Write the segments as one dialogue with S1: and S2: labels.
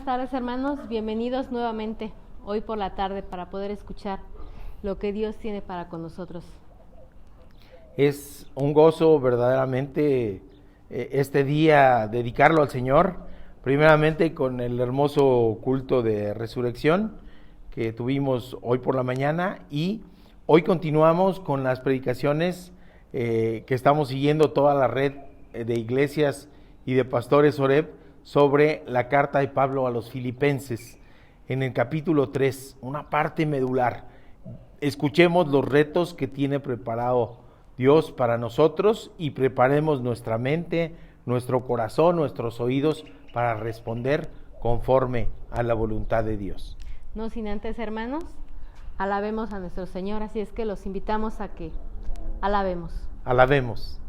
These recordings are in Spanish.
S1: tardes, hermanos, bienvenidos nuevamente hoy por la tarde para poder escuchar lo que Dios tiene para con nosotros.
S2: Es un gozo verdaderamente este día dedicarlo al Señor, primeramente con el hermoso culto de resurrección que tuvimos hoy por la mañana, y hoy continuamos con las predicaciones que estamos siguiendo toda la red de iglesias y de pastores Oreb sobre la carta de Pablo a los Filipenses, en el capítulo 3, una parte medular. Escuchemos los retos que tiene preparado Dios para nosotros y preparemos nuestra mente, nuestro corazón, nuestros oídos para responder conforme a la voluntad de Dios.
S1: No sin antes, hermanos, alabemos a nuestro Señor, así es que los invitamos a que alabemos.
S2: Alabemos.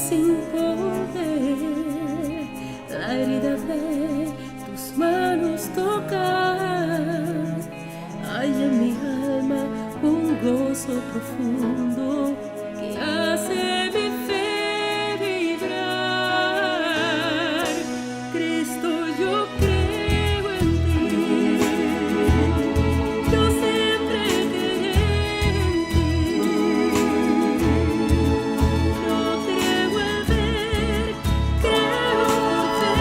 S3: sin poder la herida de tus manos tocar. Hay en mi alma un gozo profundo que hace mi fe vibrar. Cristo, yo creo en ti, yo siempre creeré en ti. No creo en ver, creo por fe,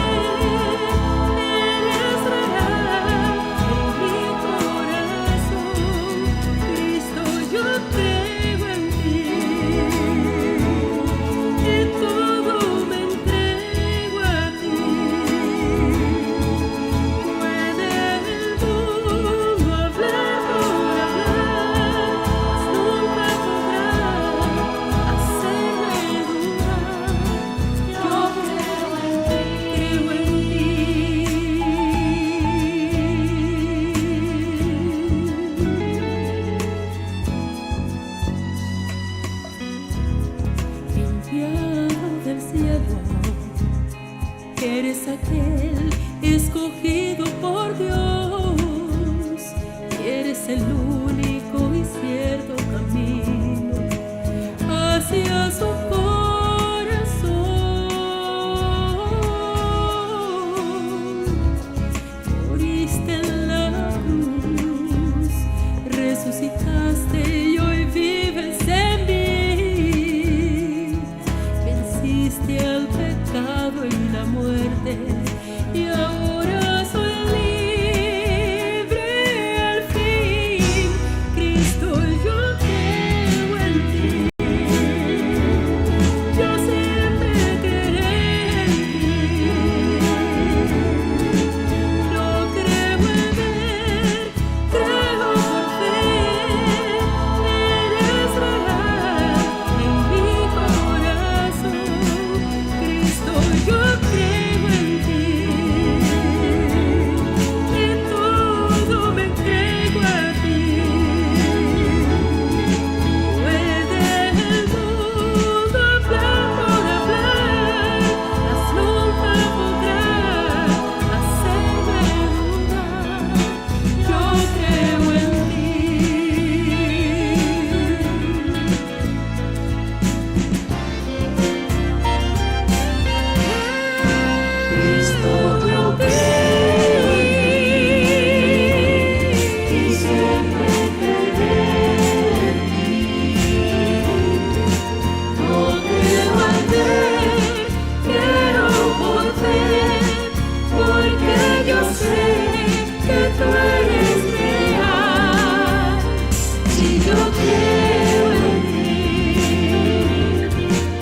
S3: eres real en mi corazón. Cristo, yo creo en ti, y todo me entrego a ti. Puede el mundo hablar por hablar, mas nunca podrá hacerme dudar. Yo creo en enviado del cielo, eres aquel escogido por Dios, y eres el único y cierto camino hacia su corazón. Moriste en la cruz, resucitaste y hoy vives en mí. Venciste al pecado y la muerte, y ahora soy libre al fin. Cristo, yo creo en ti, yo siempre creeré en ti. No creo en ver, creo por fe, eres real en mi corazón. Cristo, yo creo en ti, y todo me entrego a ti. Puede el mundo hablar por hablar, mas nunca podrá hacerme dudar. Yo creo en ti. Cristo, yo creo en ti, y siempre creeré en ti. No creo al ver, creo por fe, porque yo sé que tú eres real. Si yo creo en ti,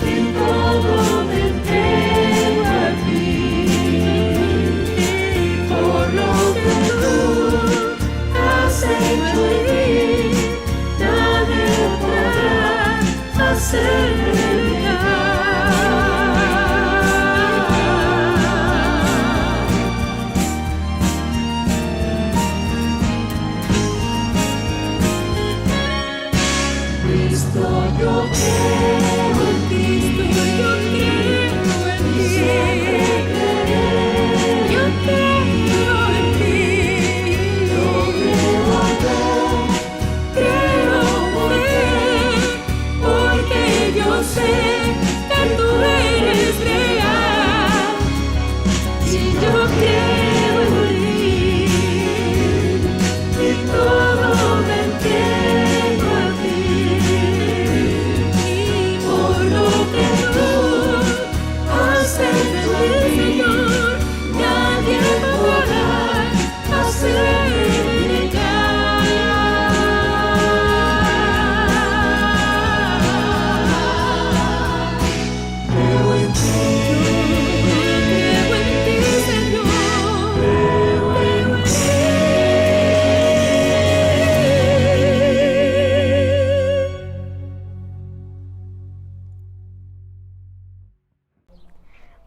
S3: en todo me entrego a ti. Por lo que tú has hecho en mí, nadie podrá hacerme Cristo, yo creo en ti, Cristo, yo creo en ti, siempre creeré, yo creo en ti. No creo al ver, creo por fe, porque yo sé que tú eres real. Si yo creo en ti, y todo me entrego a ti. Por lo que tú has hecho en mí, Señor, nadie podrá hacerme negar. Creo en ti, Señor, creo en ti.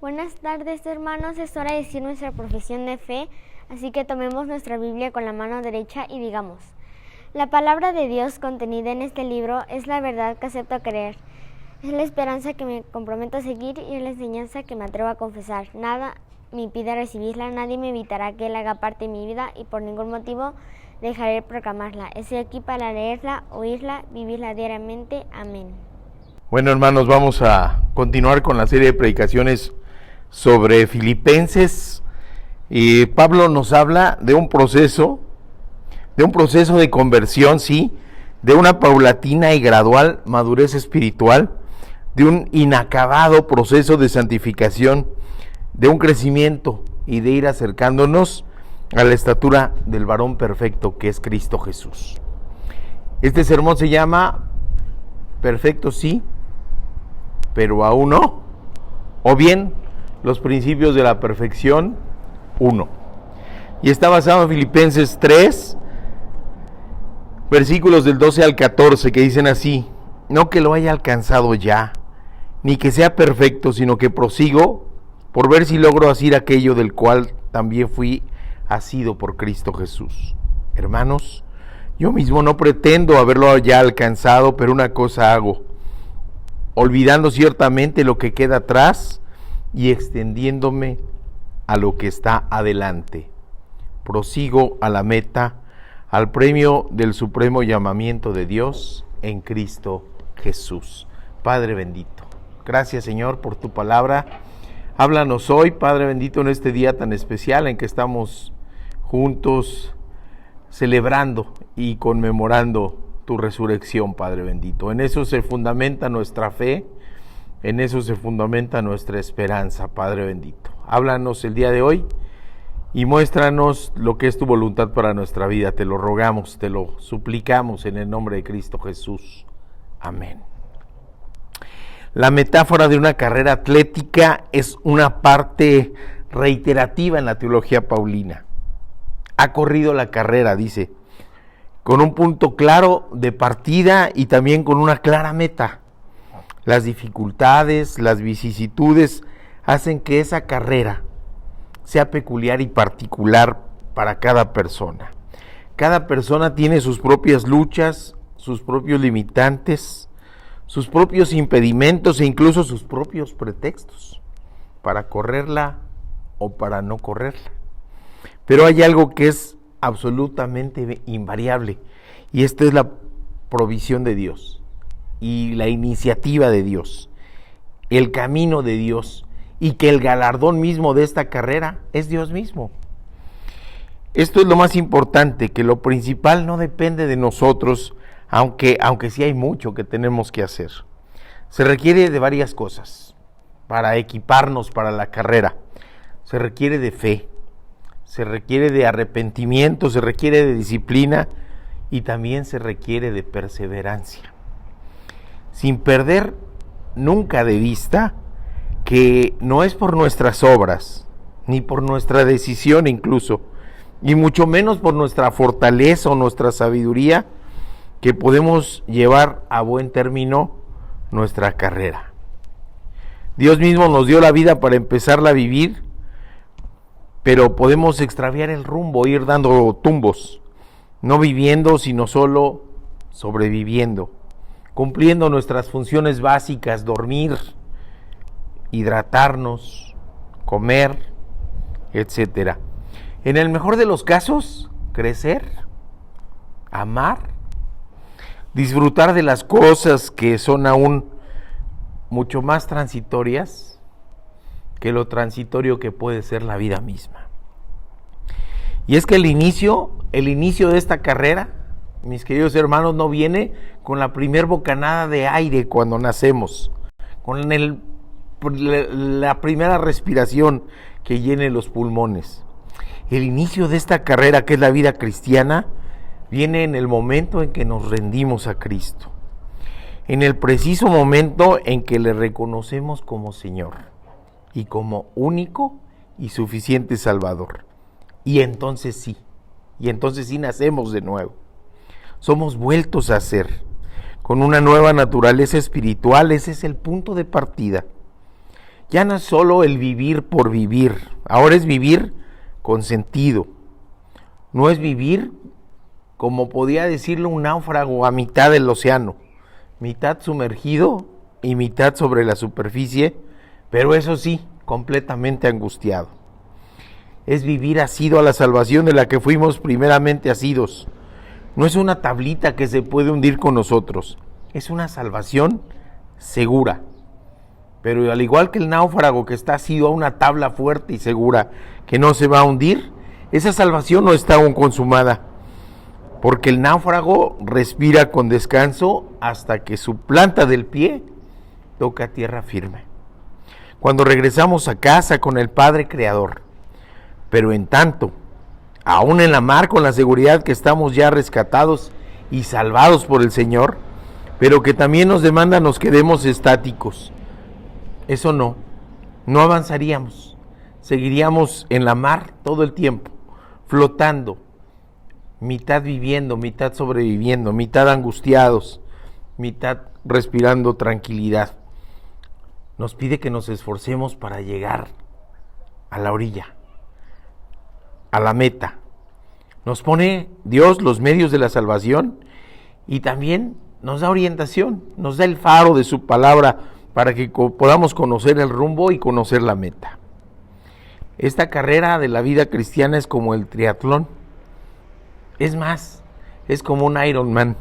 S4: Buenas tardes, hermanos. Es hora de decir nuestra profesión de fe, así que tomemos nuestra Biblia con la mano derecha y digamos: la palabra de Dios contenida en este libro es la verdad que acepto creer. Es la esperanza que me comprometo a seguir y es la enseñanza que me atrevo a confesar. Nada me impide recibirla, nadie me evitará que Él haga parte de mi vida y por ningún motivo dejaré de proclamarla. Estoy aquí para leerla, oírla, vivirla diariamente. Amén.
S2: Bueno, hermanos, vamos a continuar con la serie de predicaciones sobre Filipenses. Y Pablo nos habla de un proceso de conversión, sí, de una paulatina y gradual madurez espiritual, de un inacabado proceso de santificación, de un crecimiento y de ir acercándonos a la estatura del varón perfecto que es Cristo Jesús. Este sermón se llama Perfecto sí, pero aún no, o bien los principios de la perfección 1. Y está basado en Filipenses 3, versículos del 12 al 14, que dicen así: no que lo haya alcanzado ya, ni que sea perfecto, sino que prosigo por ver si logro asir aquello del cual también fui asido por Cristo Jesús. Hermanos, yo mismo no pretendo haberlo ya alcanzado, pero una cosa hago, olvidando ciertamente lo que queda atrás y extendiéndome a lo que está adelante. Prosigo a la meta, al premio del supremo llamamiento de Dios en Cristo Jesús. Padre bendito, gracias Señor por tu palabra. Háblanos hoy, Padre bendito, en este día tan especial en que estamos juntos celebrando y conmemorando tu resurrección, Padre bendito. En eso se fundamenta nuestra fe, en eso se fundamenta nuestra esperanza, Padre bendito. Háblanos el día de hoy y muéstranos lo que es tu voluntad para nuestra vida. Te lo rogamos, te lo suplicamos en el nombre de Cristo Jesús. Amén. La metáfora de una carrera atlética es una parte reiterativa en la teología paulina. Ha corrido la carrera, dice, con un punto claro de partida y también con una clara meta. Las dificultades, las vicisitudes hacen que esa carrera sea peculiar y particular para cada persona. Cada persona tiene sus propias luchas, sus propios limitantes, sus propios impedimentos e incluso sus propios pretextos para correrla o para no correrla. Pero hay algo que es absolutamente invariable, y esta es la provisión de Dios y la iniciativa de Dios, el camino de Dios, y que el galardón mismo de esta carrera es Dios mismo. Esto es lo más importante, que lo principal no depende de nosotros, aunque sí hay mucho que tenemos que hacer. Se requiere de varias cosas para equiparnos para la carrera. Se requiere de fe, se requiere de arrepentimiento, se requiere de disciplina y también se requiere de perseverancia. Sin perder nunca de vista que no es por nuestras obras, ni por nuestra decisión incluso, y mucho menos por nuestra fortaleza o nuestra sabiduría, que podemos llevar a buen término nuestra carrera. Dios mismo nos dio la vida para empezarla a vivir, pero podemos extraviar el rumbo, ir dando tumbos, no viviendo, sino solo sobreviviendo, cumpliendo nuestras funciones básicas: dormir, hidratarnos, comer, etcétera. En el mejor de los casos, crecer, amar, disfrutar de las cosas que son aún mucho más transitorias que lo transitorio que puede ser la vida misma. Y es que el inicio de esta carrera, mis queridos hermanos, no viene con la primer bocanada de aire cuando nacemos, con la primera respiración que llene los pulmones. El inicio de esta carrera, que es la vida cristiana, viene en el momento en que nos rendimos a Cristo, en el preciso momento en que le reconocemos como Señor y como único y suficiente Salvador. Y entonces sí nacemos de nuevo. Somos vueltos a ser, con una nueva naturaleza espiritual. Ese es el punto de partida. Ya no es solo el vivir por vivir, ahora es vivir con sentido. No es vivir como podía decirlo un náufrago a mitad del océano, mitad sumergido y mitad sobre la superficie, pero eso sí, completamente angustiado. Es vivir asido a la salvación de la que fuimos primeramente asidos. No es una tablita que se puede hundir con nosotros, es una salvación segura. Pero al igual que el náufrago que está asido a una tabla fuerte y segura que no se va a hundir, esa salvación no está aún consumada, porque el náufrago respira con descanso hasta que su planta del pie toca tierra firme. Cuando regresamos a casa con el Padre Creador, pero en tanto, aún en la mar con la seguridad que estamos ya rescatados y salvados por el Señor, pero que también nos demanda nos quedemos estáticos. Eso no avanzaríamos, seguiríamos en la mar todo el tiempo, flotando, mitad viviendo, mitad sobreviviendo, mitad angustiados, mitad respirando tranquilidad. Nos pide que nos esforcemos para llegar a la orilla, a la meta. Nos pone Dios los medios de la salvación y también nos da orientación, nos da el faro de su palabra para que podamos conocer el rumbo y conocer la meta. Esta carrera de la vida cristiana es como el triatlón. Es más, es como un Ironman,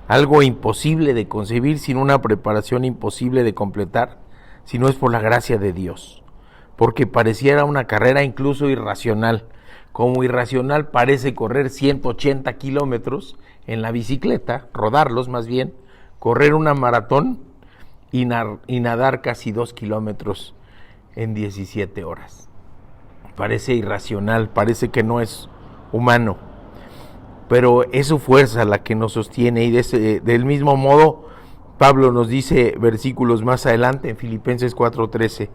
S2: algo imposible de concebir sin una preparación imposible de completar, si no es por la gracia de Dios, porque pareciera una carrera incluso irracional, como irracional parece correr 180 kilómetros en la bicicleta, rodarlos más bien, correr una maratón y nadar casi 2 kilómetros en 17 horas. Parece irracional, parece que no es humano, pero es su fuerza la que nos sostiene, y del mismo modo Pablo nos dice versículos más adelante en Filipenses 4:13,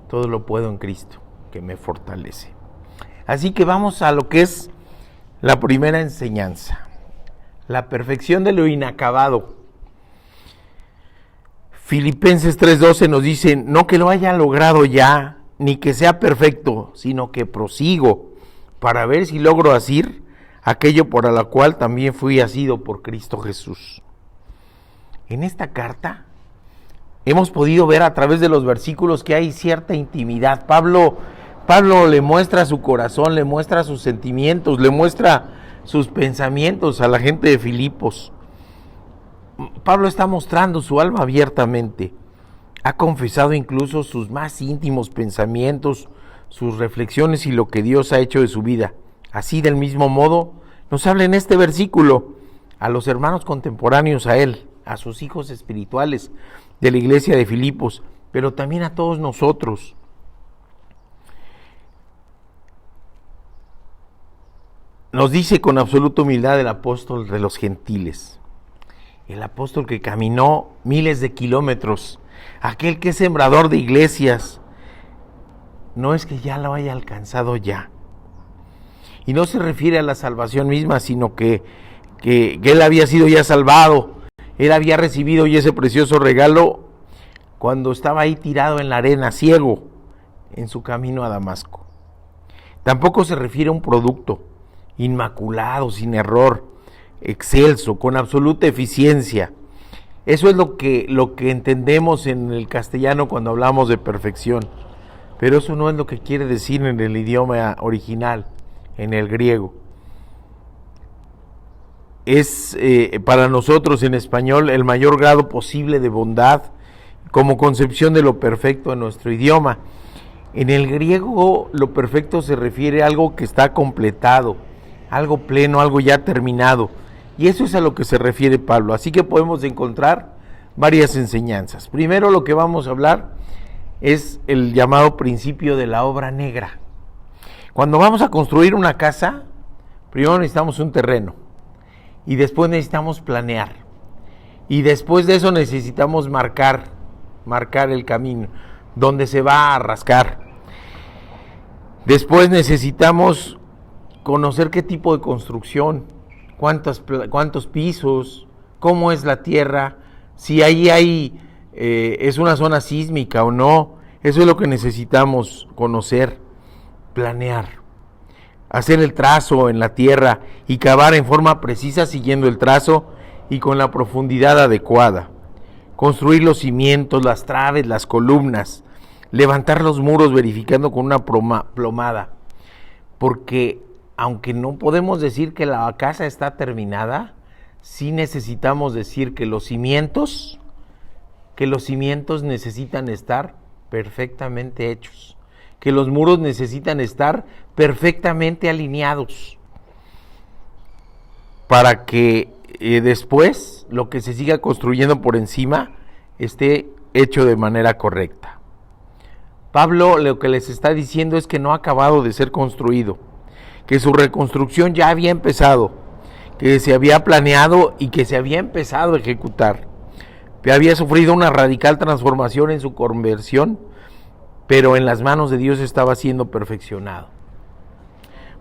S2: todo lo puedo en Cristo que me fortalece. Así que vamos a lo que es la primera enseñanza, la perfección de lo inacabado. Filipenses 3:12 nos dice, no que lo haya logrado ya, ni que sea perfecto, sino que prosigo para ver si logro asir aquello por la cual también fui asido por Cristo Jesús. En esta carta hemos podido ver a través de los versículos que hay cierta intimidad. Pablo le muestra su corazón, le muestra sus sentimientos, le muestra sus pensamientos a la gente de Filipos. Pablo está mostrando su alma abiertamente. Ha confesado incluso sus más íntimos pensamientos, sus reflexiones y lo que Dios ha hecho de su vida. Así, del mismo modo, nos habla en este versículo a los hermanos contemporáneos a él, a sus hijos espirituales de la iglesia de Filipos, pero también a todos nosotros. Nos dice con absoluta humildad el apóstol de los gentiles, el apóstol que caminó miles de kilómetros, aquel que es sembrador de iglesias. No es que ya lo haya alcanzado ya, y no se refiere a la salvación misma, sino que él había sido ya salvado, él había recibido ya ese precioso regalo cuando estaba ahí tirado en la arena, ciego, en su camino a Damasco. Tampoco se refiere a un producto inmaculado, sin error, excelso, con absoluta eficiencia. Eso es lo que entendemos en el castellano cuando hablamos de perfección, pero eso no es lo que quiere decir en el idioma original, en el griego. Es para nosotros en español el mayor grado posible de bondad como concepción de lo perfecto en nuestro idioma. En el griego lo perfecto se refiere a algo que está completado, algo pleno, algo ya terminado, y eso es a lo que se refiere Pablo. Así que podemos encontrar varias enseñanzas. Primero, lo que vamos a hablar es el llamado principio de la obra negra. Cuando vamos a construir una casa, primero necesitamos un terreno, y después necesitamos planear, y después de eso necesitamos marcar el camino donde se va a rascar. Después necesitamos conocer qué tipo de construcción, cuántos pisos, cómo es la tierra, si ahí es una zona sísmica o no. Eso es lo que necesitamos conocer, planear, hacer el trazo en la tierra y cavar en forma precisa siguiendo el trazo y con la profundidad adecuada. construir los cimientos, las traves, las columnas, levantar los muros verificando con una plomada, porque aunque no podemos decir que la casa está terminada, sí necesitamos decir que los cimientos necesitan estar perfectamente hechos, que los muros necesitan estar perfectamente alineados, para que después lo que se siga construyendo por encima esté hecho de manera correcta. Pablo lo que les está diciendo es que no ha acabado de ser construido, que su reconstrucción ya había empezado, que se había planeado y que se había empezado a ejecutar, que había sufrido una radical transformación en su conversión, pero en las manos de Dios estaba siendo perfeccionado,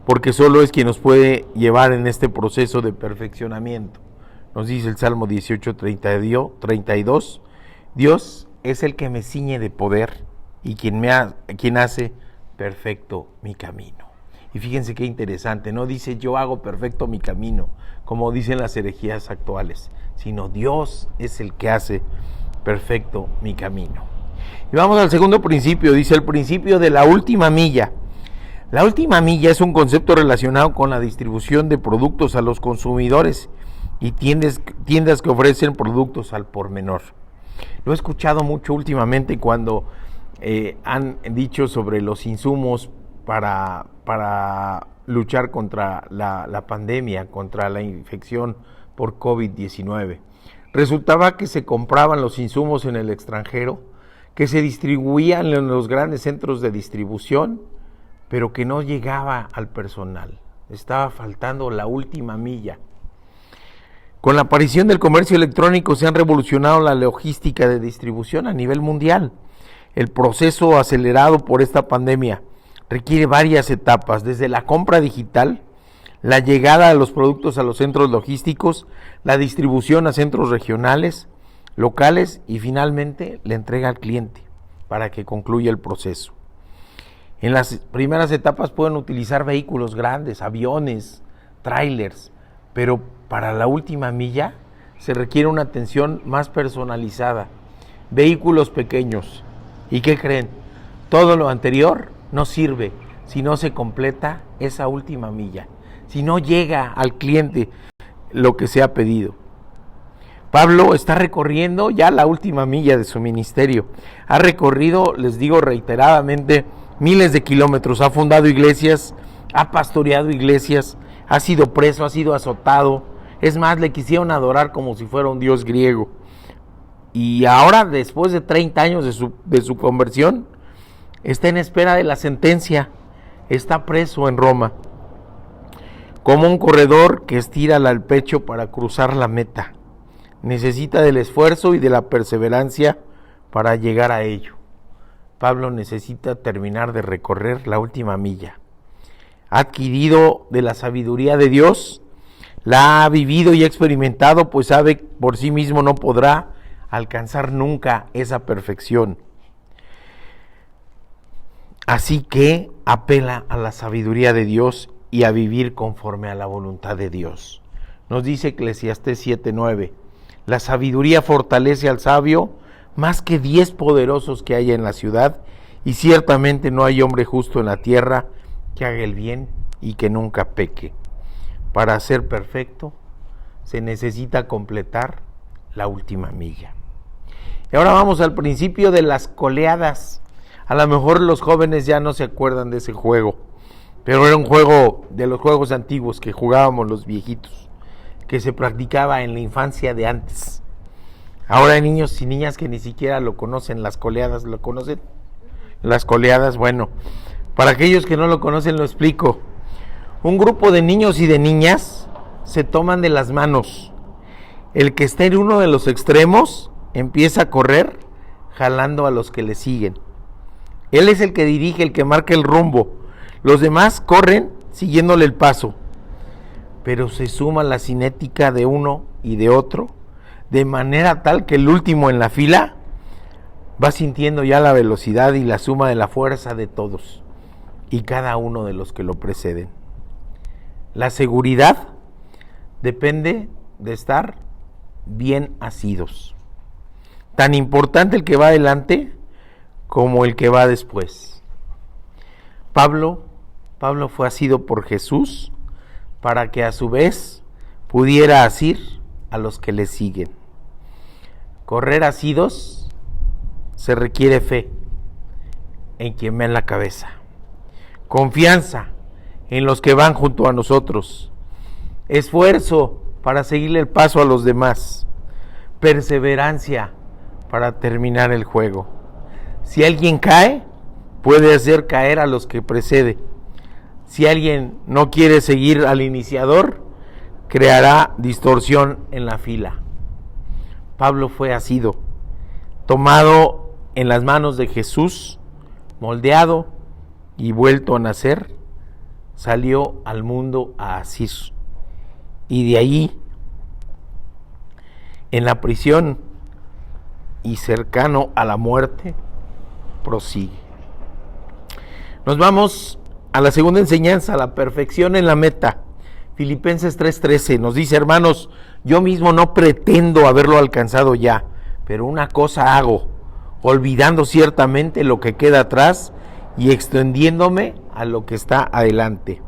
S2: porque solo es quien nos puede llevar en este proceso de perfeccionamiento. Nos dice el Salmo 18:32, Dios es el que me ciñe de poder y quien hace perfecto mi camino. Y fíjense qué interesante, no dice yo hago perfecto mi camino, como dicen las herejías actuales, sino Dios es el que hace perfecto mi camino. Y vamos al segundo principio, dice el principio de la última milla. La última milla es un concepto relacionado con la distribución de productos a los consumidores y tiendas que ofrecen productos al por menor. Lo he escuchado mucho últimamente cuando han dicho sobre los insumos para luchar contra la pandemia, contra la infección por COVID-19. Resultaba que se compraban los insumos en el extranjero, que se distribuían en los grandes centros de distribución, pero que no llegaba al personal. Estaba faltando la última milla. Con la aparición del comercio electrónico se han revolucionado la logística de distribución a nivel mundial. El proceso acelerado por esta pandemia requiere varias etapas, desde la compra digital, la llegada de los productos a los centros logísticos, la distribución a centros regionales, locales y finalmente la entrega al cliente para que concluya el proceso. En las primeras etapas pueden utilizar vehículos grandes, aviones, trailers, pero para la última milla se requiere una atención más personalizada, vehículos pequeños. ¿Y qué creen? Todo lo anterior no sirve si no se completa esa última milla, si no llega al cliente lo que se ha pedido. Pablo está recorriendo ya la última milla de su ministerio. Ha recorrido, les digo reiteradamente, miles de kilómetros, ha fundado iglesias, ha pastoreado iglesias, ha sido preso, ha sido azotado. Es más, le quisieron adorar como si fuera un dios griego. Y ahora, después de 30 años de su conversión, está en espera de la sentencia, está preso en Roma, como un corredor que estira el pecho para cruzar la meta. Necesita del esfuerzo y de la perseverancia para llegar a ello. Pablo necesita terminar de recorrer la última milla. Ha adquirido de la sabiduría de Dios, la ha vivido y experimentado, pues sabe que por sí mismo no podrá alcanzar nunca esa perfección. Así que apela a la sabiduría de Dios y a vivir conforme a la voluntad de Dios. Nos dice Eclesiastés 7:9, la sabiduría fortalece al sabio más que 10 poderosos que haya en la ciudad, y ciertamente no hay hombre justo en la tierra que haga el bien y que nunca peque. Para ser perfecto se necesita completar la última milla. Y ahora vamos al principio de las coleadas. A lo mejor los jóvenes ya no se acuerdan de ese juego, pero era un juego de los juegos antiguos que jugábamos los viejitos, que se practicaba en la infancia de antes. Ahora hay niños y niñas que ni siquiera lo conocen, las coleadas, ¿lo conocen? Las coleadas, bueno, para aquellos que no lo conocen lo explico. Un grupo de niños y de niñas se toman de las manos. El que está en uno de los extremos empieza a correr jalando a los que le siguen. Él es el que dirige, el que marca el rumbo. Los demás corren siguiéndole el paso. Pero se suma la cinética de uno y de otro, de manera tal que el último en la fila va sintiendo ya la velocidad y la suma de la fuerza de todos y cada uno de los que lo preceden. La seguridad depende de estar bien asidos. tan importante el que va adelante como el que va después. Pablo fue asido por Jesús para que a su vez pudiera asir a los que le siguen. Correr asidos se requiere fe en quien va en la cabeza, confianza en los que van junto a nosotros, esfuerzo para seguirle el paso a los demás, perseverancia para terminar el juego. Si alguien cae, puede hacer caer a los que precede. Si alguien no quiere seguir al iniciador, creará distorsión en la fila. Pablo fue asido, tomado en las manos de Jesús, moldeado y vuelto a nacer, salió al mundo a asir. Y de ahí, en la prisión y cercano a la muerte, prosigue. Nos vamos a la segunda enseñanza, la perfección en la meta. Filipenses 3:13 nos dice: hermanos, yo mismo no pretendo haberlo alcanzado ya, pero una cosa hago, olvidando ciertamente lo que queda atrás y extendiéndome a lo que está adelante.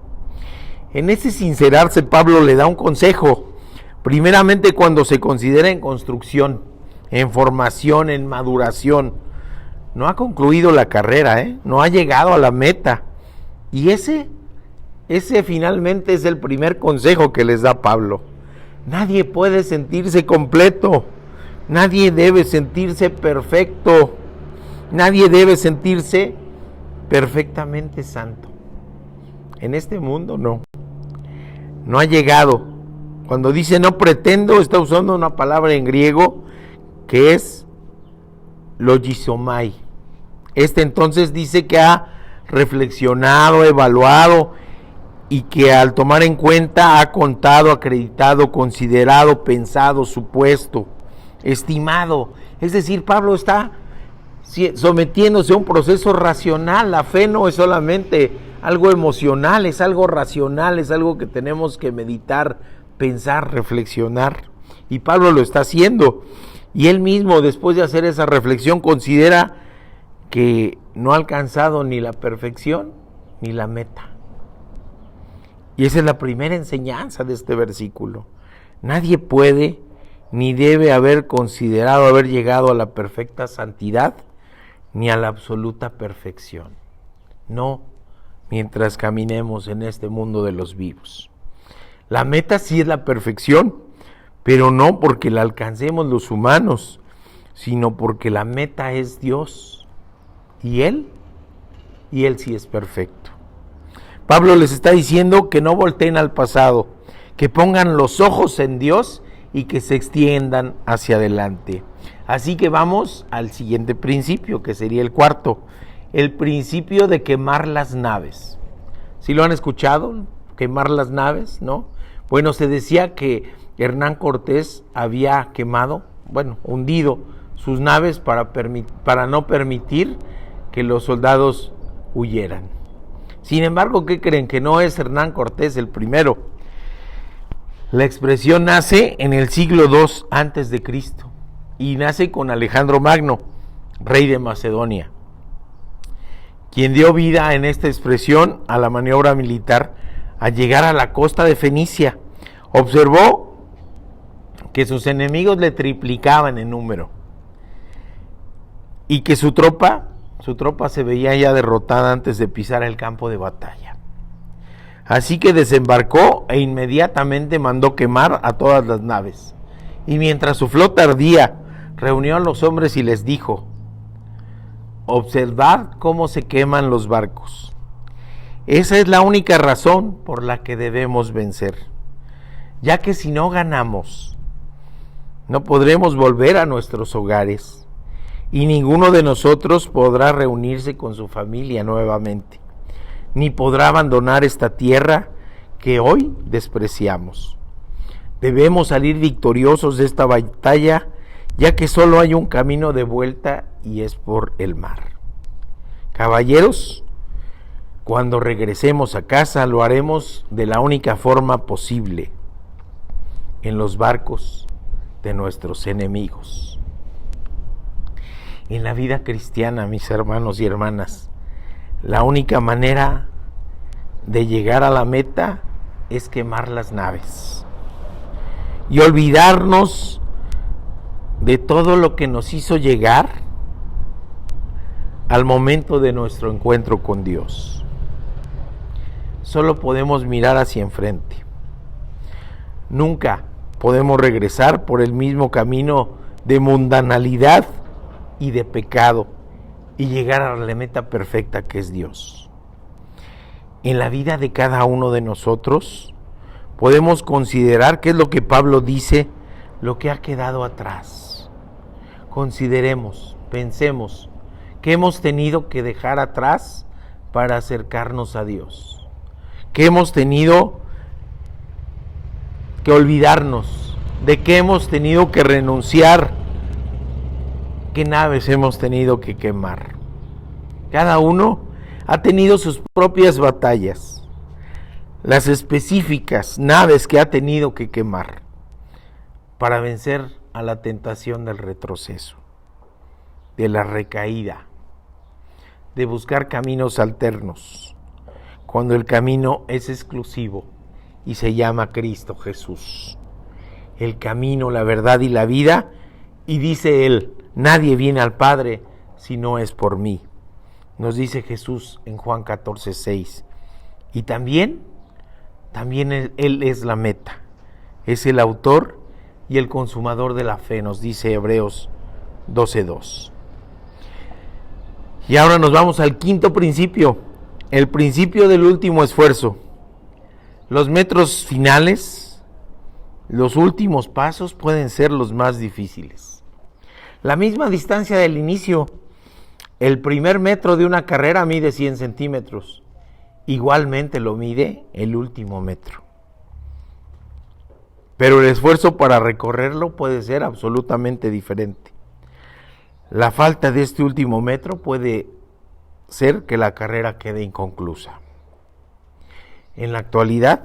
S2: En ese sincerarse, Pablo le da un consejo, primeramente cuando se considera en construcción, en formación, en maduración. No ha concluido la carrera, no ha llegado a la meta. Y ese finalmente es el primer consejo que les da Pablo. Nadie puede sentirse completo, nadie debe sentirse perfecto, nadie debe sentirse perfectamente santo. En este mundo no ha llegado. Cuando dice no pretendo, está usando una palabra en griego que es logizomai. Entonces dice que ha reflexionado, evaluado y que al tomar en cuenta ha contado, acreditado, considerado, pensado, supuesto, estimado. Es decir, Pablo está sometiéndose a un proceso racional. La fe no es solamente algo emocional, es algo racional, es algo que tenemos que meditar, pensar, reflexionar. Y Pablo lo está haciendo. Y él mismo, después de hacer esa reflexión, considera que no ha alcanzado ni la perfección ni la meta. Y esa es la primera enseñanza de este versículo. Nadie puede ni debe haber considerado haber llegado a la perfecta santidad ni a la absoluta perfección. No, mientras caminemos en este mundo de los vivos. La meta sí es la perfección, pero no porque la alcancemos los humanos, sino porque la meta es Dios. Y Él sí es perfecto. Pablo les está diciendo que no volteen al pasado, que pongan los ojos en Dios y que se extiendan hacia adelante. Así que vamos al siguiente principio, que sería el cuarto, el principio de quemar las naves. ¿Sí lo han escuchado? Quemar las naves, ¿no? Bueno, se decía que Hernán Cortés había hundido sus naves para no permitir que los soldados huyeran. Sin embargo, ¿qué creen? Que no es Hernán Cortés el primero. La expresión nace en el siglo II antes de Cristo y nace con Alejandro Magno, rey de Macedonia, quien dio vida en esta expresión a la maniobra militar al llegar a la costa de Fenicia. Observó que sus enemigos le triplicaban en número y que su tropa se veía ya derrotada antes de pisar el campo de batalla. Así que desembarcó e inmediatamente mandó quemar a todas las naves. Y mientras su flota ardía, reunió a los hombres y les dijo: observad cómo se queman los barcos. Esa es la única razón por la que debemos vencer, ya que si no ganamos, no podremos volver a nuestros hogares y ninguno de nosotros podrá reunirse con su familia nuevamente, ni podrá abandonar esta tierra que hoy despreciamos. Debemos salir victoriosos de esta batalla, ya que solo hay un camino de vuelta y es por el mar. Caballeros, cuando regresemos a casa lo haremos de la única forma posible, en los barcos de nuestros enemigos. En la vida cristiana, mis hermanos y hermanas, la única manera de llegar a la meta es quemar las naves y olvidarnos de todo lo que nos hizo llegar al momento de nuestro encuentro con Dios. Solo podemos mirar hacia enfrente. Nunca podemos regresar por el mismo camino de mundanalidad y de pecado y llegar a la meta perfecta que es Dios. En la vida de cada uno de nosotros podemos considerar qué es lo que Pablo dice, lo que ha quedado atrás. Consideremos, pensemos, qué hemos tenido que dejar atrás para acercarnos a Dios. Qué hemos tenido que olvidarnos, de qué hemos tenido que renunciar, qué naves hemos tenido que quemar. Cada uno ha tenido sus propias batallas, las específicas naves que ha tenido que quemar para vencer a la tentación del retroceso, de la recaída, de buscar caminos alternos, cuando el camino es exclusivo y se llama Cristo Jesús. El camino, la verdad y la vida, y dice Él, nadie viene al Padre si no es por mí. Nos dice Jesús en Juan 14:6. Y también Él es la meta, es el autor y el consumador de la fe, nos dice Hebreos 12:2. Y ahora nos vamos al quinto principio, el principio del último esfuerzo. Los metros finales, los últimos pasos pueden ser los más difíciles. La misma distancia del inicio, el primer metro de una carrera mide 100 centímetros, igualmente lo mide el último metro. Pero el esfuerzo para recorrerlo puede ser absolutamente diferente. La falta de este último metro puede ser que la carrera quede inconclusa. En la actualidad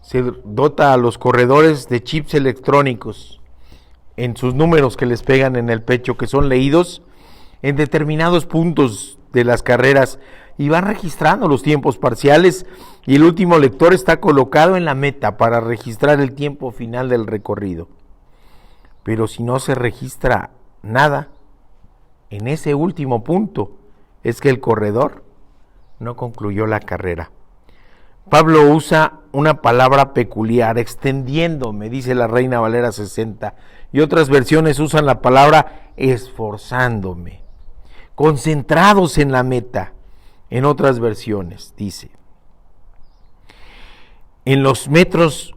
S2: se dota a los corredores de chips electrónicos en sus números que les pegan en el pecho, que son leídos en determinados puntos de las carreras y van registrando los tiempos parciales, y el último lector está colocado en la meta para registrar el tiempo final del recorrido. Pero si no se registra nada en ese último punto, es que el corredor no concluyó la carrera. Pablo usa una palabra peculiar, extendiéndome, dice la Reina Valera 60, y otras versiones usan la palabra esforzándome, concentrados en la meta. En otras versiones dice, en los metros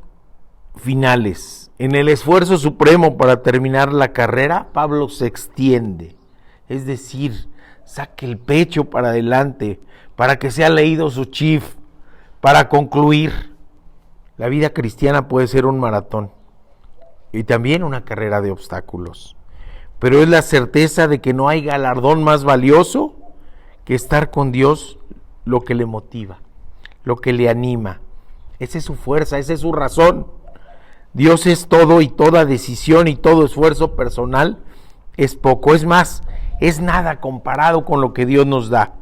S2: finales, en el esfuerzo supremo para terminar la carrera, Pablo se extiende, es decir, saque el pecho para adelante, para que sea leído su chip, para concluir. La vida cristiana puede ser un maratón y también una carrera de obstáculos, pero es la certeza de que no hay galardón más valioso que estar con Dios lo que le motiva, lo que le anima. Esa es su fuerza, esa es su razón. Dios es todo, y toda decisión y todo esfuerzo personal es poco, es más, es nada comparado con lo que Dios nos da,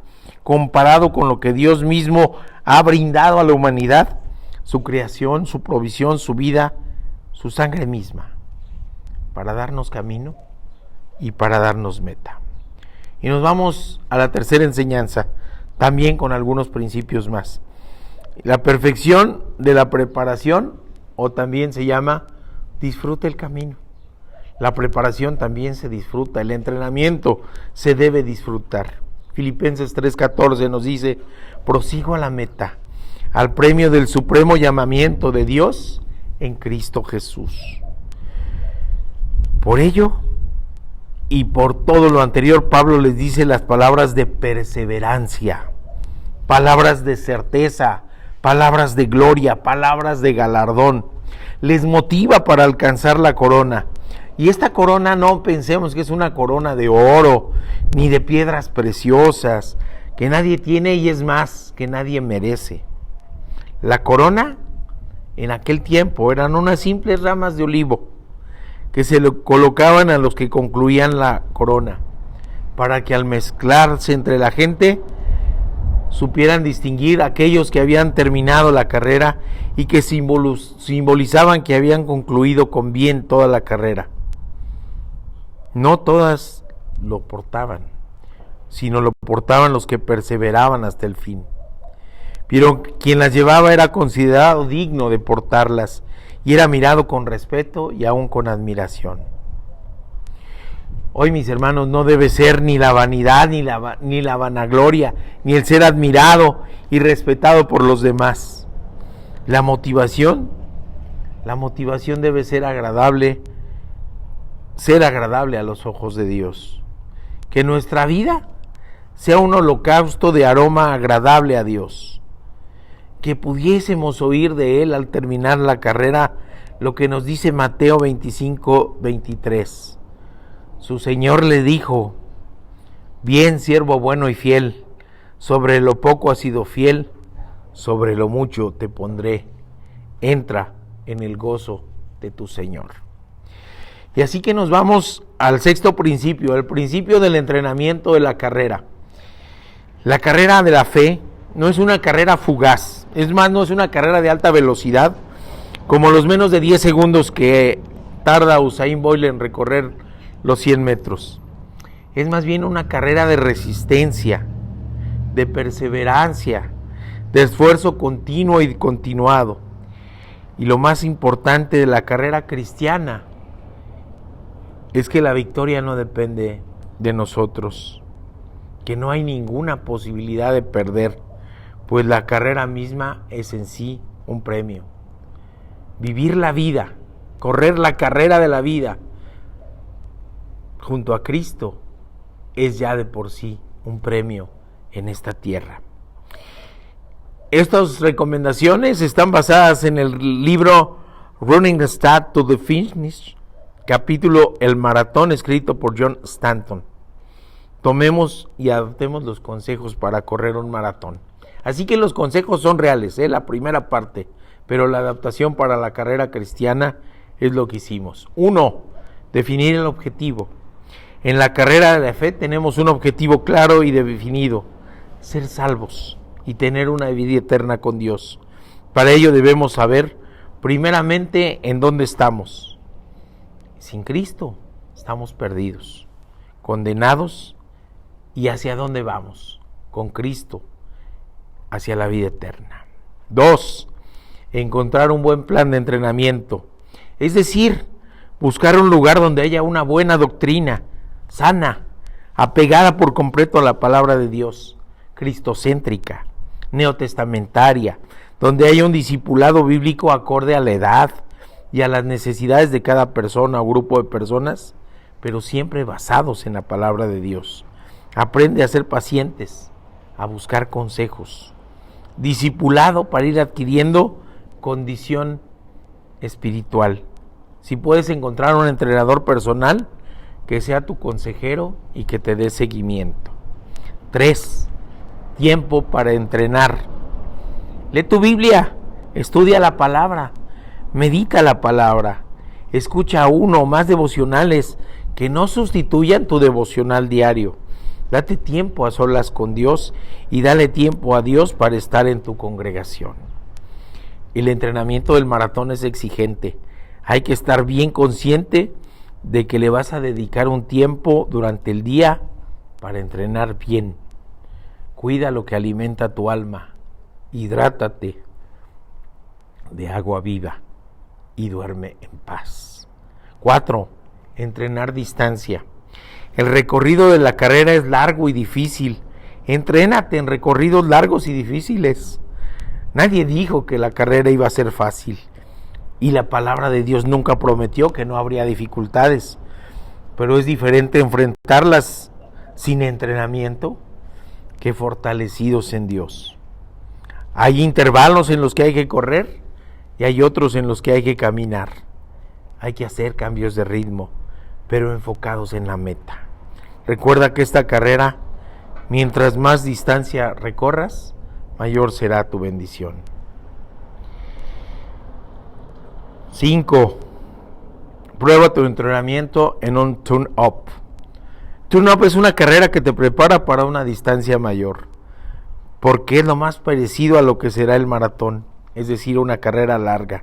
S2: comparado con lo que Dios mismo ha brindado a la humanidad, su creación, su provisión, su vida, su sangre misma, para darnos camino y para darnos meta. Y nos vamos a la tercera enseñanza, también con algunos principios más. La perfección de la preparación, o también se llama disfruta el camino. La preparación también se disfruta, el entrenamiento se debe disfrutar. Filipenses 3:14 nos dice, prosigo a la meta, al premio del supremo llamamiento de Dios en Cristo Jesús. Por ello, y por todo lo anterior, Pablo les dice las palabras de perseverancia, palabras de certeza, palabras de gloria, palabras de galardón. Les motiva para alcanzar la corona. Y esta corona no pensemos que es una corona de oro, ni de piedras preciosas, que nadie tiene y es más, que nadie merece. La corona, en aquel tiempo, eran unas simples ramas de olivo, que se le colocaban a los que concluían la corona. para que al mezclarse entre la gente supieran distinguir a aquellos que habían terminado la carrera y que simbolizaban que habían concluido con bien toda la carrera. No todas lo portaban, sino lo portaban los que perseveraban hasta el fin. Pero quien las llevaba era considerado digno de portarlas y era mirado con respeto y aún con admiración. Hoy, mis hermanos, no debe ser ni la vanidad, ni la vanagloria, ni el ser admirado y respetado por los demás. La motivación debe ser agradable a los ojos de Dios. Que nuestra vida sea un holocausto de aroma agradable a Dios. Que pudiésemos oír de Él al terminar la carrera lo que nos dice Mateo 25:23. Su Señor le dijo: bien, siervo bueno y fiel, sobre lo poco has sido fiel, sobre lo mucho te pondré. Entra en el gozo de tu Señor. Y así que nos vamos al sexto principio, el principio del entrenamiento de la carrera. La carrera de la fe no es una carrera fugaz, es más, no es una carrera de alta velocidad, como los menos de 10 segundos que tarda Usain Bolt en recorrer los 100 metros. Es más bien una carrera de resistencia, de perseverancia, de esfuerzo continuo y continuado. Y lo más importante de la carrera cristiana es que la victoria no depende de nosotros, que no hay ninguna posibilidad de perder, pues la carrera misma es en sí un premio. Vivir la vida, correr la carrera de la vida junto a Cristo es ya de por sí un premio en esta tierra. Estas recomendaciones están basadas en el libro Running the Start to the Finish, capítulo El Maratón, escrito por John Stanton. Tomemos y adoptemos los consejos para correr un maratón. Así que los consejos son reales, la primera parte, pero la adaptación para la carrera cristiana es lo que hicimos. 1. Definir el objetivo. En la carrera de la fe tenemos un objetivo claro y definido: ser salvos y tener una vida eterna con Dios. Para ello debemos saber primeramente en dónde estamos. Sin Cristo estamos perdidos, condenados, y hacia dónde vamos. Con Cristo, hacia la vida eterna. 2. Encontrar un buen plan de entrenamiento, es decir, buscar un lugar donde haya una buena doctrina, sana, apegada por completo a la palabra de Dios, cristocéntrica, neotestamentaria, donde haya un discipulado bíblico acorde a la edad y a las necesidades de cada persona o grupo de personas, pero siempre basados en la palabra de Dios. Aprende a ser pacientes, a buscar consejos. Discipulado para ir adquiriendo condición espiritual. Si puedes encontrar un entrenador personal, que sea tu consejero y que te dé seguimiento. 3. Tiempo para entrenar. Lee tu Biblia, estudia la palabra, medita la palabra, escucha uno o más devocionales que no sustituyan tu devocional diario. Date tiempo a solas con Dios y dale tiempo a Dios para estar en tu congregación. El entrenamiento del maratón es exigente. Hay que estar bien consciente de que le vas a dedicar un tiempo durante el día para entrenar bien. Cuida lo que alimenta tu alma, hidrátate de agua viva y duerme en paz. 4. Entrenar distancia. El recorrido de la carrera es largo y difícil. Entrénate en recorridos largos y difíciles. Nadie dijo que la carrera iba a ser fácil. Y la palabra de Dios nunca prometió que no habría dificultades. Pero es diferente enfrentarlas sin entrenamiento que fortalecidos en Dios. Hay intervalos en los que hay que correr y hay otros en los que hay que caminar. Hay que hacer cambios de ritmo, pero enfocados en la meta. Recuerda que esta carrera, mientras más distancia recorras, mayor será tu bendición. 5. Prueba tu entrenamiento en un tune-up. Tune-up es una carrera que te prepara para una distancia mayor, porque es lo más parecido a lo que será el maratón, es decir, una carrera larga,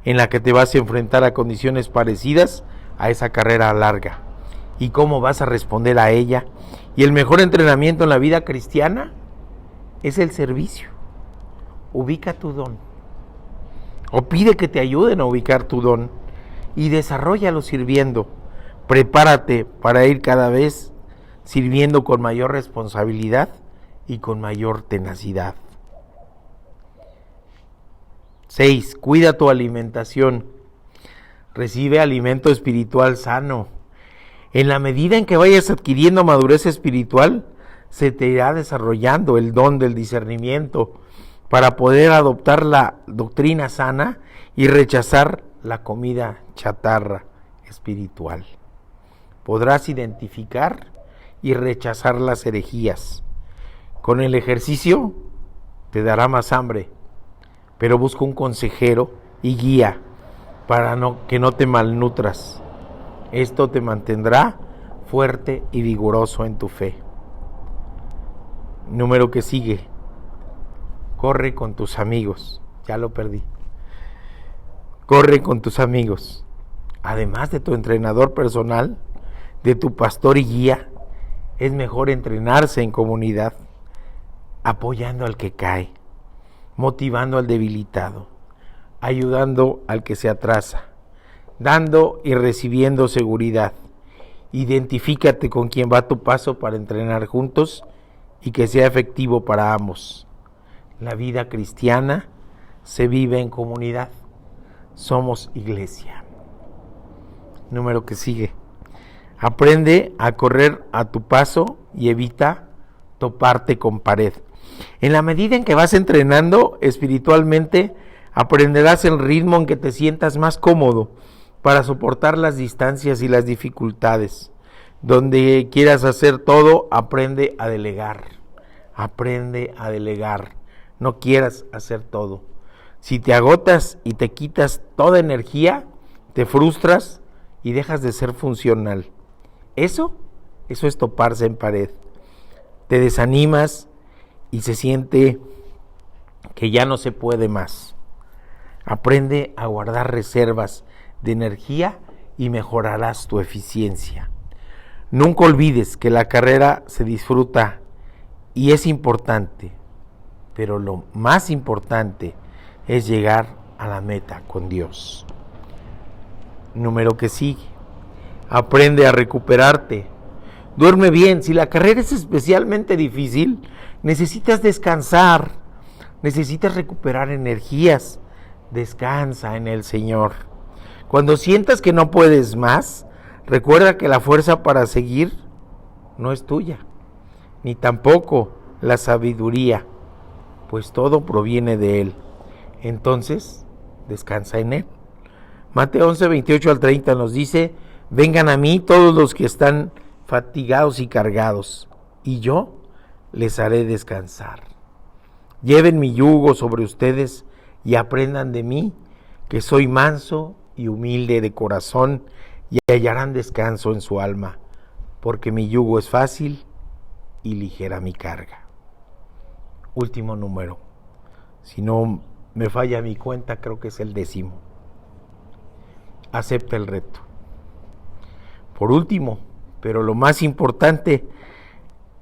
S2: en la que te vas a enfrentar a condiciones parecidas a esa carrera larga. ¿Y cómo vas a responder a ella? Y el mejor entrenamiento en la vida cristiana es el servicio. Ubica tu don, o pide que te ayuden a ubicar tu don, y desarróllalo sirviendo. Prepárate para ir cada vez sirviendo con mayor responsabilidad y con mayor tenacidad. 6. Cuida tu alimentación. Recibe alimento espiritual sano. En la medida en que vayas adquiriendo madurez espiritual, se te irá desarrollando el don del discernimiento para poder adoptar la doctrina sana y rechazar la comida chatarra espiritual. Podrás identificar y rechazar las herejías. Con el ejercicio te dará más hambre, pero busca un consejero y guía para que no te malnutras. Esto te mantendrá fuerte y vigoroso en tu fe. Número que sigue. Corre con tus amigos. Ya lo perdí. Corre con tus amigos. Además de tu entrenador personal, de tu pastor y guía, es mejor entrenarse en comunidad, apoyando al que cae, motivando al debilitado, ayudando al que se atrasa, dando y recibiendo seguridad. Identifícate con quien va a tu paso para entrenar juntos y que sea efectivo para ambos. La vida cristiana se vive en comunidad. Somos iglesia. Número que sigue. Aprende a correr a tu paso y evita toparte con pared. En la medida en que vas entrenando espiritualmente, aprenderás el ritmo en que te sientas más cómodo para soportar las distancias y las dificultades. Donde quieras hacer todo, aprende a delegar. Aprende a delegar. No quieras hacer todo. Si te agotas y te quitas toda energía, te frustras y dejas de ser funcional. Eso es toparse en pared. Te desanimas y se siente que ya no se puede más. Aprende a guardar reservas de energía y mejorarás tu eficiencia. Nunca olvides que la carrera se disfruta y es importante, pero lo más importante es llegar a la meta con Dios. Número que sigue. Aprende a recuperarte. Duerme bien. Si la carrera es especialmente difícil, necesitas descansar, necesitas recuperar energías. Descansa en el Señor. Cuando sientas que no puedes más, recuerda que la fuerza para seguir no es tuya, ni tampoco la sabiduría, pues todo proviene de Él. Entonces, descansa en Él. Mateo 11, 28 al 30 nos dice: vengan a mí todos los que están fatigados y cargados, y yo les haré descansar. Lleven mi yugo sobre ustedes y aprendan de mí, que soy manso y humilde de corazón, y hallarán descanso en su alma, porque mi yugo es fácil y ligera mi carga. Último número. Si no me falla mi cuenta, creo que es el 10. Acepta el reto. Por último, pero lo más importante,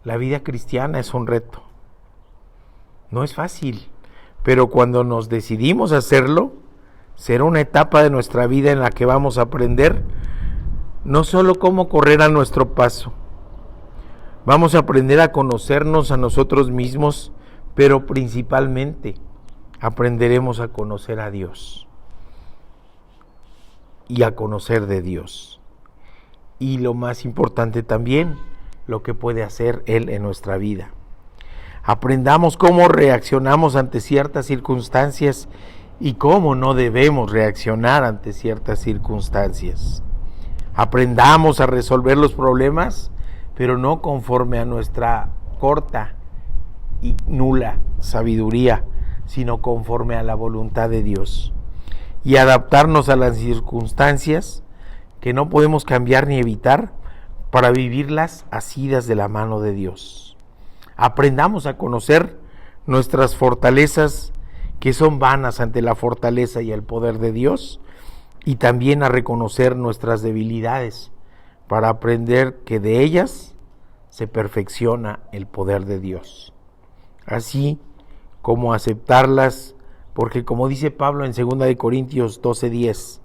S2: la vida cristiana es un reto. No es fácil, pero cuando nos decidimos a hacerlo, será una etapa de nuestra vida en la que vamos a aprender no solo cómo correr a nuestro paso, vamos a aprender a conocernos a nosotros mismos, pero principalmente aprenderemos a conocer a Dios y a conocer de Dios. Y lo más importante también, lo que puede hacer Él en nuestra vida. Aprendamos cómo reaccionamos ante ciertas circunstancias y cómo no debemos reaccionar ante ciertas circunstancias. Aprendamos a resolver los problemas, pero no conforme a nuestra corta y nula sabiduría, sino conforme a la voluntad de Dios. Y adaptarnos a las circunstancias que no podemos cambiar ni evitar, para vivirlas asidas de la mano de Dios. Aprendamos a conocer nuestras fortalezas, que son vanas ante la fortaleza y el poder de Dios, y también a reconocer nuestras debilidades, para aprender que de ellas se perfecciona el poder de Dios. Así como aceptarlas, porque como dice Pablo en 2 Corintios 12:10,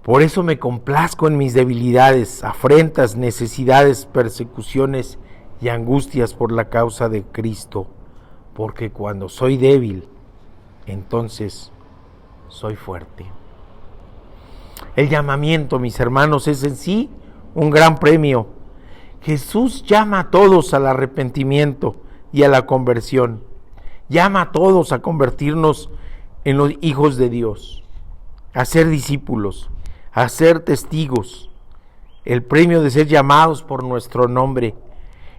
S2: por eso me complazco en mis debilidades, afrentas, necesidades, persecuciones y angustias por la causa de Cristo, porque cuando soy débil, entonces soy fuerte. El llamamiento, mis hermanos, es en sí un gran premio. Jesús llama a todos al arrepentimiento y a la conversión. Llama a todos a convertirnos en los hijos de Dios, a ser discípulos, a ser testigos. El premio de ser llamados por nuestro nombre,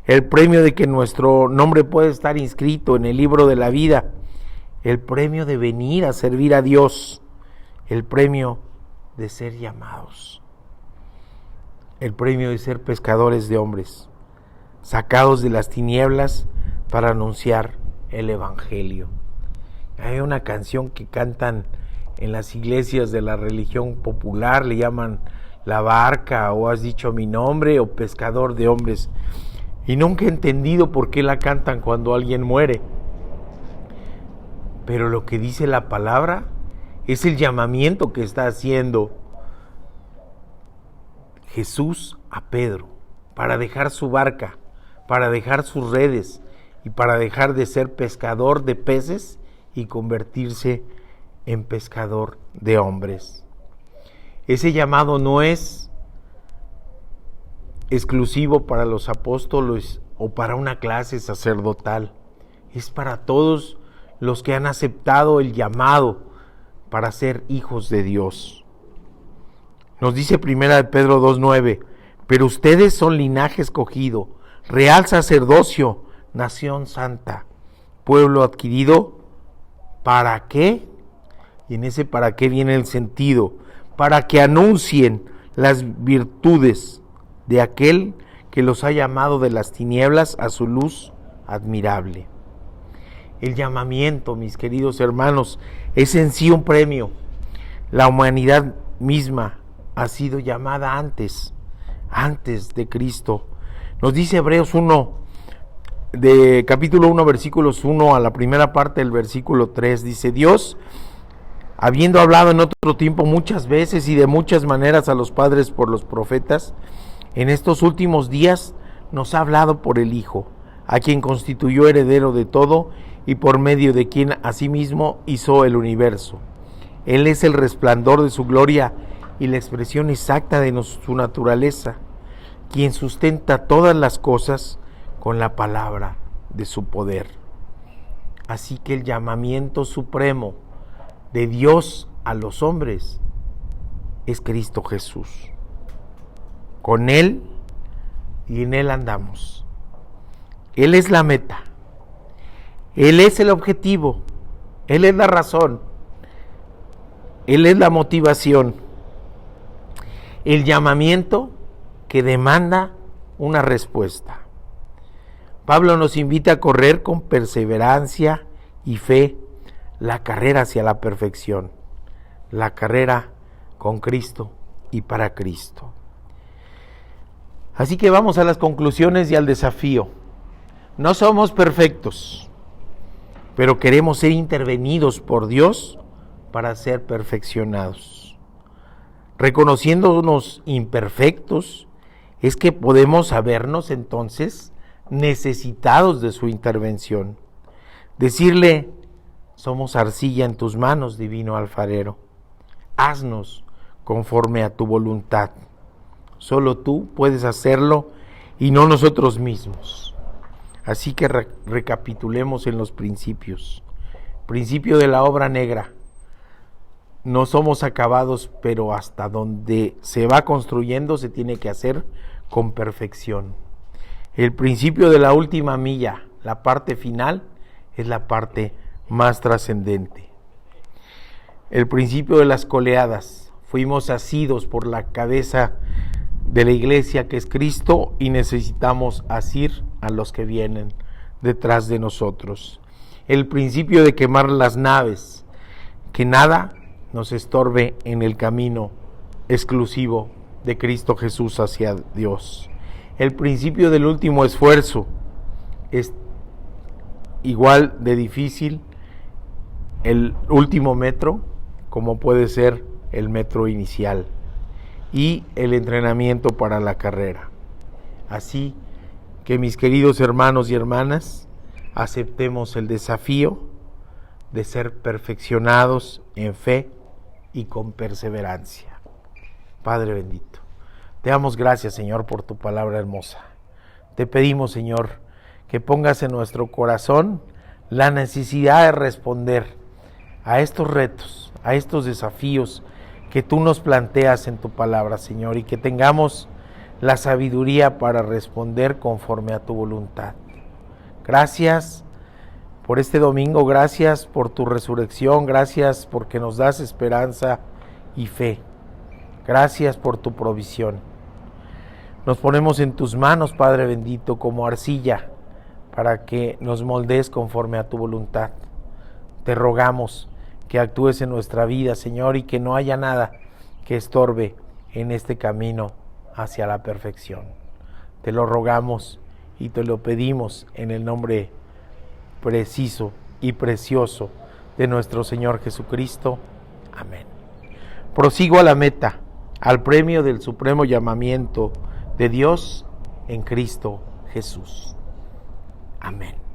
S2: el premio de que nuestro nombre puede estar inscrito en el libro de la vida, el premio de venir a servir a Dios, el premio de ser llamados, el premio de ser pescadores de hombres, sacados de las tinieblas para anunciar el Evangelio. Hay una canción que cantan en las iglesias de la religión popular, le llaman La Barca, o Has dicho mi nombre, o Pescador de hombres, y nunca he entendido por qué la cantan cuando alguien muere. Pero lo que dice la palabra es el llamamiento que está haciendo Jesús a Pedro para dejar su barca, para dejar sus redes y para dejar de ser pescador de peces y convertirse en pescador de hombres. Ese llamado no es exclusivo para los apóstoles o para una clase sacerdotal, es para todos los que han aceptado el llamado para ser hijos de Dios. Nos dice 1 Pedro 2:9, pero ustedes son linaje escogido, real sacerdocio, nación santa, pueblo adquirido, ¿para qué? Y en ese para qué viene el sentido, para que anuncien las virtudes de aquel que los ha llamado de las tinieblas a su luz admirable. El llamamiento, mis queridos hermanos, es en sí un premio. La humanidad misma ha sido llamada antes de Cristo. Nos dice Hebreos 1, de capítulo 1, versículos 1 a la primera parte del versículo 3, dice: Dios, habiendo hablado en otro tiempo muchas veces y de muchas maneras a los padres por los profetas, en estos últimos días nos ha hablado por el Hijo, a quien constituyó heredero de todo y por medio de quien asimismo hizo el universo. Él es el resplandor de su gloria y la expresión exacta de su naturaleza, quien sustenta todas las cosas con la palabra de su poder. Así que el llamamiento supremo de Dios a los hombres es Cristo Jesús. Con Él y en Él andamos. Él es la meta. Él es el objetivo. Él es la razón. Él es la motivación. El llamamiento que demanda una respuesta. Pablo nos invita a correr con perseverancia y fe la carrera hacia la perfección, la carrera con Cristo y para Cristo. Así que vamos a las conclusiones y al desafío. No somos perfectos, pero queremos ser intervenidos por Dios para ser perfeccionados. Reconociéndonos imperfectos, es que podemos sabernos entonces necesitados de su intervención. Decirle: somos arcilla en tus manos, divino alfarero. Haznos conforme a tu voluntad. Solo tú puedes hacerlo y no nosotros mismos. Así que recapitulemos en los principios. Principio de la obra negra. No somos acabados, pero hasta donde se va construyendo se tiene que hacer con perfección. El principio de la última milla, la parte final, es la parte más trascendente. El principio de las coleadas. Fuimos asidos por la cabeza de la iglesia que es Cristo y necesitamos asir a los que vienen detrás de nosotros. El principio de quemar las naves, que nada nos estorbe en el camino exclusivo de Cristo Jesús hacia Dios. El principio del último esfuerzo es igual de difícil el último metro como puede ser el metro inicial y el entrenamiento para la carrera. Así que, mis queridos hermanos y hermanas, aceptemos el desafío de ser perfeccionados en fe y con perseverancia. Padre bendito, te damos gracias, Señor, por tu palabra hermosa. Te pedimos, Señor, que pongas en nuestro corazón la necesidad de responder a estos retos, a estos desafíos que tú nos planteas en tu palabra, Señor, y que tengamos la sabiduría para responder conforme a tu voluntad. Gracias por este domingo, gracias por tu resurrección, gracias porque nos das esperanza y fe. Gracias por tu provisión. Nos ponemos en tus manos, Padre bendito, como arcilla, para que nos moldees conforme a tu voluntad. Te rogamos que actúes en nuestra vida, Señor, y que no haya nada que estorbe en este camino hacia la perfección. Te lo rogamos y te lo pedimos en el nombre preciso y precioso de nuestro Señor Jesucristo. Amén. Prosigo a la meta, al premio del supremo llamamiento de Dios en Cristo Jesús. Amén.